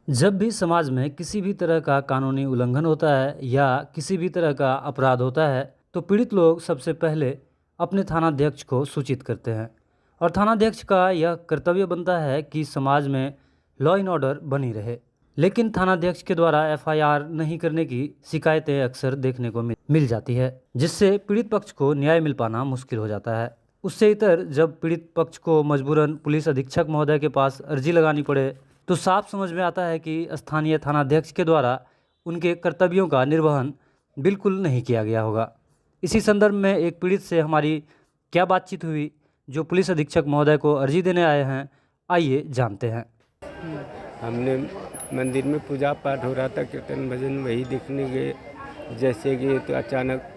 जब भी समाज में किसी भी तरह का कानूनी उल्लंघन होता है या किसी भी तरह का अपराध होता है तो पीड़ित लोग सबसे पहले अपने थानाध्यक्ष को सूचित करते हैं। और थानाध्यक्ष का यह कर्तव्य बनता है कि समाज में लॉ एंड ऑर्डर बनी रहे। लेकिन थानाध्यक्ष के द्वारा एफआईआर नहीं करने की शिकायतें अक्सर देखने को मिल जाती है, जिससे पीड़ित पक्ष को न्याय मिल पाना मुश्किल हो जाता है। उससे इतर जब पीड़ित पक्ष को मजबूरन पुलिस अधीक्षक महोदय के पास अर्जी लगानी पड़े तो साफ समझ में आता है कि स्थानीय थानाध्यक्ष के द्वारा उनके कर्तव्यों का निर्वहन बिल्कुल नहीं किया गया होगा। इसी संदर्भ में एक पीड़ित से हमारी क्या बातचीत हुई जो पुलिस अधीक्षक महोदय को अर्जी देने आए हैं, आइए जानते हैं। हमने मंदिर में पूजा पाठ हो रहा था, कीर्तन भजन वही देखने गए। जैसे कि तो अचानक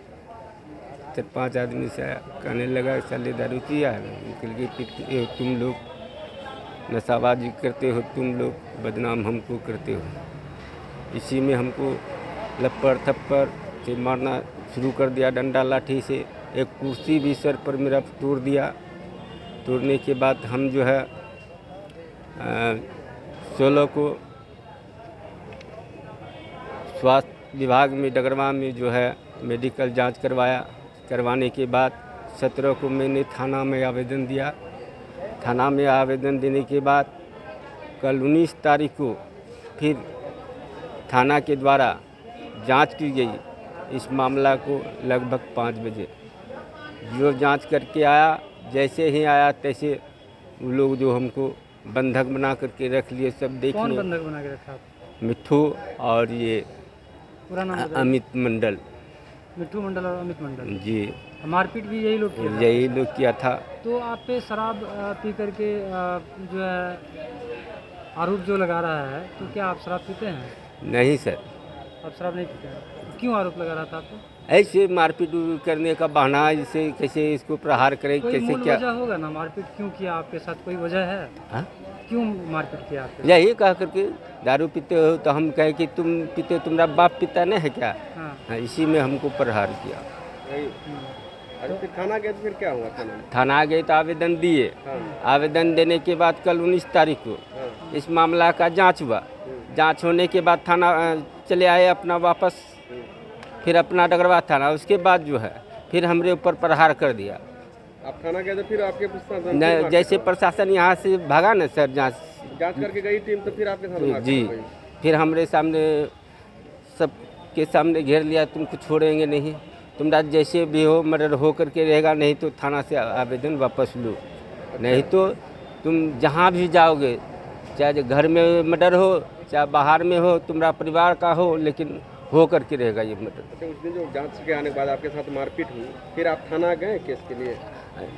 4-5 आदमी से कहने लगा साले दारू पिया है, निकल के पीते तुम लोग नशाबाजी करते हो, तुम लोग बदनाम हमको करते हो। इसी में हमको लपड़ थप्पड़ से मारना शुरू कर दिया, डंडा लाठी से। एक कुर्सी भी सर पर मेरा तोड़ दिया। तोड़ने के बाद हम जो है 16 को स्वास्थ्य विभाग में डगरवा में जो है मेडिकल जांच करवाया। करवाने के बाद 17 को मैंने थाना में आवेदन दिया। थाना में आवेदन देने के बाद कल 19 तारीख को फिर थाना के द्वारा जांच की गई इस मामला को लगभग 5 बजे। जो जांच करके आया, जैसे ही आया तैसे वो लोग जो हमको बंधक बना करके रख लिए। सब देख कौन लो। बंधक बना के रखा? मिट्ठू और ये पूरा नाम बताइए। अमित मंडल। मिट्टू मंडल और अमित मंडल। जी, मारपीट भी यही लोग किए थे? यही लोग किया था। तो आप पे शराब पी करके जो है आरोप जो लगा रहा है, तो क्या आप शराब पीते हैं? नहीं सर, आप शराब नहीं पीते हैं? क्यों आरोप लगा रहा था आपको? ऐसे मारपीट करने का बहाना, जैसे कैसे इसको प्रहार करें, कोई कैसे मूल क्या। वजह होगा ना, मारपीट क्यों किया आपके साथ? कोई वजह है? हाँ? क्यों मारपीट किया आपके? यही कह करके दारू पीते हो तो हम कहें कि तुम पीते, तुम्हारा बाप पीता नहीं है क्या? हाँ। हाँ, इसी में हमको प्रहार किया। फिर थाना गए तो फिर क्या हुआ? थाना गए तो आवेदन दिए। हाँ। आवेदन देने के बाद कल 19 तारीख को इस मामला का जांच हुआ। जांच होने के बाद थाना चले आए अपना वापस, फिर अपना डगरवा थाना। उसके बाद जो है फिर हमरे ऊपर प्रहार कर दिया। आप थाना गए तो फिर आपके प्रशासन न, जैसे प्रशासन यहाँ से भागा न सर, जांच करके गई टीम, तो फिर आपके साथ मारपीट जी, हो गई। फिर हमरे सामने सबके सामने घेर लिया, तुमको छोड़ेंगे नहीं, तुम्हारा जैसे भी हो मर्डर हो करके रहेगा, नहीं तो थाना से आवेदन वापस लो, नहीं तो तुम जहाँ भी जाओगे, चाहे घर में मर्डर हो चाहे बाहर में हो, तुम्हारा परिवार का हो, लेकिन हो करके रहेगा ये मर्डर। अच्छा, उस दिन जो जांच के आने के बाद आपके साथ मारपीट हुई, फिर आप थाना गए केस के लिए?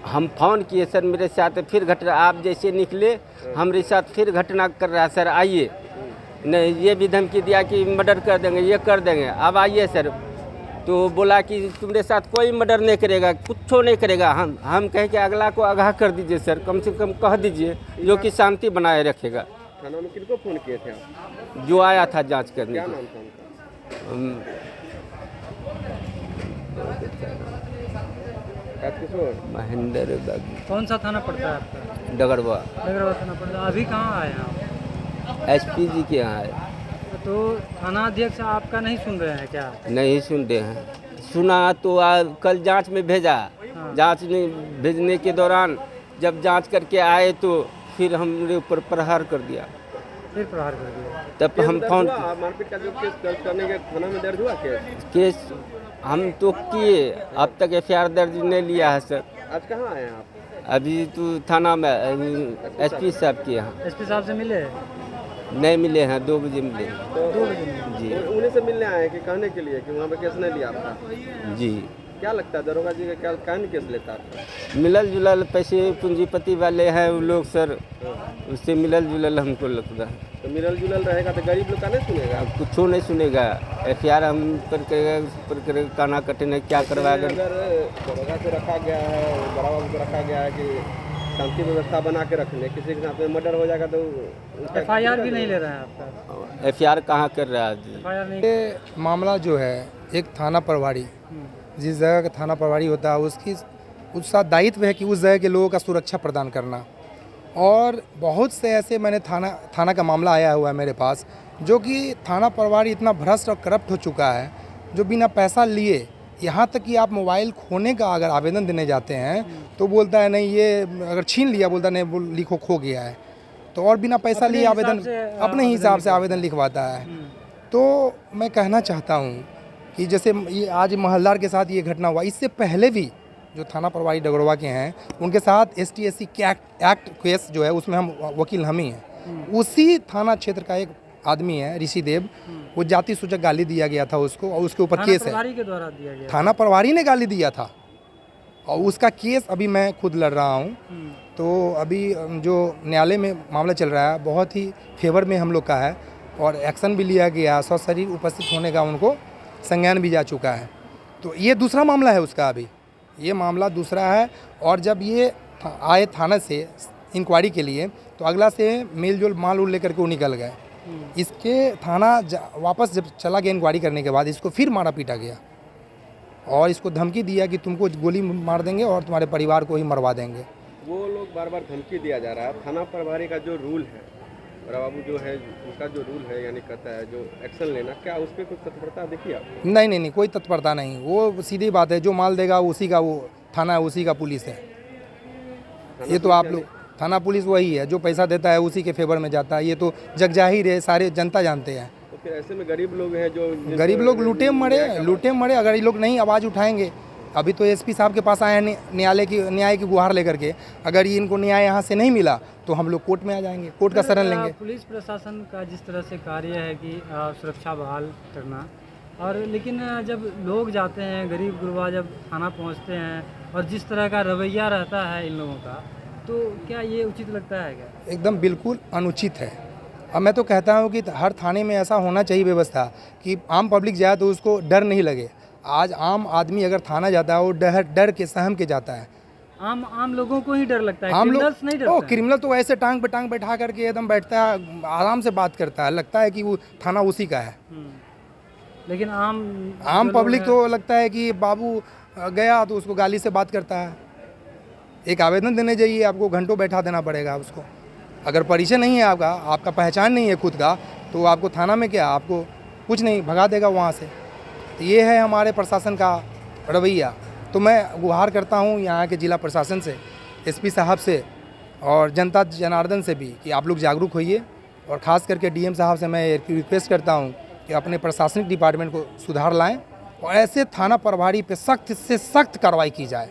हम फोन किए सर, मेरे साथ फिर घटना, आप जैसे निकले हमारे साथ फिर घटना कर रहा है सर, आइए। नहीं, ये भी धमकी दिया कि मर्डर कर देंगे, ये कर देंगे, अब आइए सर। तो बोला कि तुम्हारे साथ कोई मर्डर नहीं करेगा, कुछ नहीं करेगा। हम कहें कि अगला को आगाह कर दीजिए सर, कम से कम कह दीजिए, जो कि शांति बनाए रखेगा। थाना में किनको फोन किए थे आप? जो आया था जांच करने क्या के। नाम था उनका? राजकिशोर महेंद्र बाबू, कौन सा थाना पड़ता है आपका? डगरवा। डगरवा थाना पड़ता है। अभी कहाँ आए हैं आप? एसपी जी के यहाँ है। तो थाना अध्यक्ष आपका नहीं सुन रहे हैं क्या? नहीं सुन रहे हैं। सुना तो कल जांच में भेजा। हाँ। जांच में भेजने के दौरान जब जांच करके आए तो फिर हमरे ऊपर प्रहार कर दिया। फिर प्रहार कर दिया? तब हम दर्ज फोन हुआ? मारपीट का जो केस दर्ज करने के थाना में दर्ज हुआ केस हम तो किए, अब तक एफआईआर दर्ज नहीं लिया है सर। आज कहाँ आए हैं आप? अभी तो थाना में एसपी साहब के यहाँ एसपी साहब से मिले? नहीं मिले हैं, 2 बजे मिले हैं। 2 बजे मिले? जी उन्हीं से मिलने आए हैं कि कहने के लिए कि वहाँ पे केस नहीं लिया आपका? जी। क्या लगता है दरोगा जी का, क्या काहे केस लेता है? मिलल जुलल पैसे पूंजीपति वाले हैं वो लोग सर, उससे मिलल जुलल हमको लगता है। तो मिलल जुलल रहेगा तो गरीब लोग का नहीं सुनेगा? कुछ नहीं सुनेगा। एफआईआर हम पर करेगा, काना कटने क्या करवाएगा। अगर दरोगा को रखा गया है, बड़ा बाबू को रखा गया है कि शांति व्यवस्था बना के रखने, किसी के साथ में मर्डर हो जाएगा तो एफआईआर भी नहीं ले रहे हैं आपका? एफआईआर कहाँ कर रहा है? एफआईआर नहीं? ये मामला जो है, एक थाना प्रभारी, जिस जगह का थाना प्रभारी होता है उसका दायित्व है कि उस जगह के लोगों का सुरक्षा प्रदान करना। और बहुत से ऐसे मैंने थाना का मामला आया हुआ है मेरे पास, जो कि थाना प्रभारी इतना भ्रष्ट और करप्ट हो चुका है, जो बिना पैसा लिए, यहाँ तक कि आप मोबाइल खोने का अगर आवेदन देने जाते हैं तो बोलता है नहीं, ये अगर छीन लिया बोलता नहीं, वो लिखो खो गया है। तो और बिना पैसा लिए आवेदन अपने हिसाब से आवेदन लिखवाता है। तो मैं कहना चाहता हूँ कि जैसे ये आज महलदार के साथ ये घटना हुआ, इससे पहले भी जो थाना प्रभारी डगरवा के हैं उनके साथ ST/SC एक्ट केस जो है उसमें हम वकील हम ही हैं। उसी थाना क्षेत्र का एक आदमी है ऋषि देव, वो जाति सूचक गाली दिया गया था उसको और उसके ऊपर केस है। प्रभारी के द्वारा दिया गया, थाना प्रभारी ने गाली दिया था और उसका केस अभी मैं खुद लड़ रहा हूँ। तो अभी जो न्यायालय में मामला चल रहा है बहुत ही फेवर में हम लोग का है और एक्शन भी लिया गया, सशरीर उपस्थित होने का उनको संज्ञान भी जा चुका है। तो ये दूसरा मामला है उसका, अभी ये मामला दूसरा है। और जब ये आए थाना से इंक्वायरी के लिए तो अगला से मेल जोल माल उल लेकर के वो निकल गए। इसके थाना वापस जब चला गया इंक्वायरी करने के बाद इसको फिर मारा पीटा गया और इसको धमकी दिया कि तुमको गोली मार देंगे और तुम्हारे परिवार को ही मरवा देंगे। वो लोग बार बार धमकी दिया जा रहा है। थाना प्रभारी का जो रूल है, बड़ा बाबू जो है उनका जो रूल है, यानी कहता है जो एक्शन लेना, क्या उस पर कुछ तत्परता देखिए आप? नहीं, कोई तत्परता नहीं। वो सीधी बात है, जो माल देगा उसी का वो थाना है, उसी का पुलिस है। ये तो आप लोग, थाना पुलिस वही है, जो पैसा देता है उसी के फेवर में जाता है। ये तो जग जाहिर है, सारे जनता जानते हैं। तो फिर ऐसे में गरीब लोग हैं जो गरीब लोग लूटे मरे अगर ये लोग नहीं आवाज़ उठाएंगे। अभी तो SP साहब के पास आए हैं न्याय की गुहार लेकर के, अगर ये इनको न्याय यहाँ से नहीं मिला तो हम लोग कोर्ट में आ जाएंगे, कोर्ट का शरण लेंगे। पुलिस प्रशासन का जिस तरह से कार्य है कि सुरक्षा बहाल करना, और लेकिन जब लोग जाते हैं, गरीब गुरबा जब थाना पहुँचते हैं और जिस तरह का रवैया रहता है इन लोगों का, तो क्या ये उचित लगता है क्या? एकदम बिल्कुल अनुचित है। अब मैं तो कहता हूँ कि हर थाने में ऐसा होना चाहिए व्यवस्था कि आम पब्लिक जाए तो उसको डर नहीं लगे। आज आम आदमी अगर थाना जाता है वो डर के सहम के जाता है। आम लोगों को ही डर लगता है, आम लोग क्रिमिनल्स नहीं डरते हैं। क्रिमिनल तो ऐसे टांग पे टांग बैठा करके एकदम बैठता है, आराम से बात करता है, लगता है कि वो थाना उसी का है। लेकिन आम पब्लिक तो लगता है कि बाबू गया तो उसको गाली से बात करता है। एक आवेदन देने जाइए, आपको घंटों बैठा देना पड़ेगा उसको। अगर परिचय नहीं है आपका पहचान नहीं है खुद का, तो आपको थाना में क्या, आपको कुछ नहीं, भगा देगा वहाँ से। तो ये है हमारे प्रशासन का रवैया। तो मैं गुहार करता हूँ यहाँ के जिला प्रशासन से, SP साहब से और जनता जनार्दन से भी कि आप लोग जागरूक होइए। और ख़ास करके DM साहब से मैं रिक्वेस्ट करता हूँ कि अपने प्रशासनिक डिपार्टमेंट को सुधार लाएँ और ऐसे थाना प्रभारी पे सख्त से सख्त कार्रवाई की जाए।